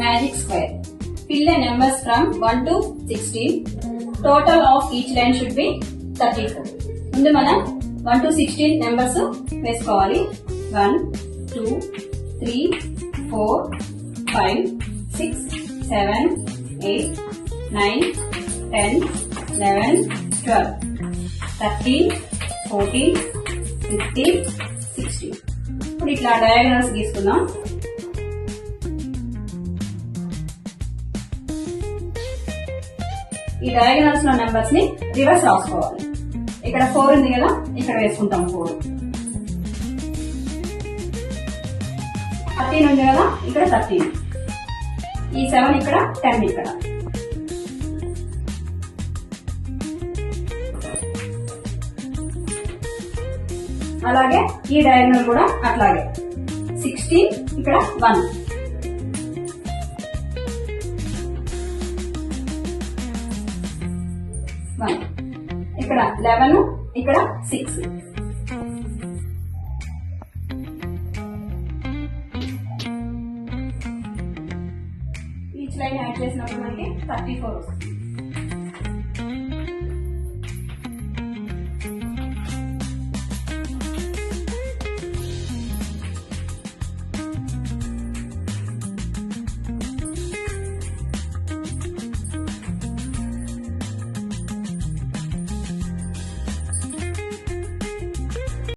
Magic square. Fill the numbers from 1 to 16. Total of each line should be 34. ముందు మనం 1 to 16 numbers వేసుకోవాలి. 1 2 3 4 5 6 7 8 9 10 11 12 13 14 15 16. ఇప్పుడు ఇట్లా డయాగనల్స్ గీసుకుందాం. ఈ డయాగనల్స్ లో నెంబర్స్ ని రివర్స్ రాసుకోవాలి. ఇక్కడ 4 ఉంది కదా, ఇక్కడ వేసుకుంటాం 4. 13 ఉంది కదా, ఇక్కడ 13. ఈ 7 ఇక్కడ, 10 ఇక్కడ. అలాగే ఈ డయాగనల్ కూడా అట్లాగే 16 ఇక్కడ 1. ఇక్కడ 11 ఇక్కడ 6. ఈచ్ లైన్ యాడ్ చేసినప్పుడు మనకి 34 వస్తుంది.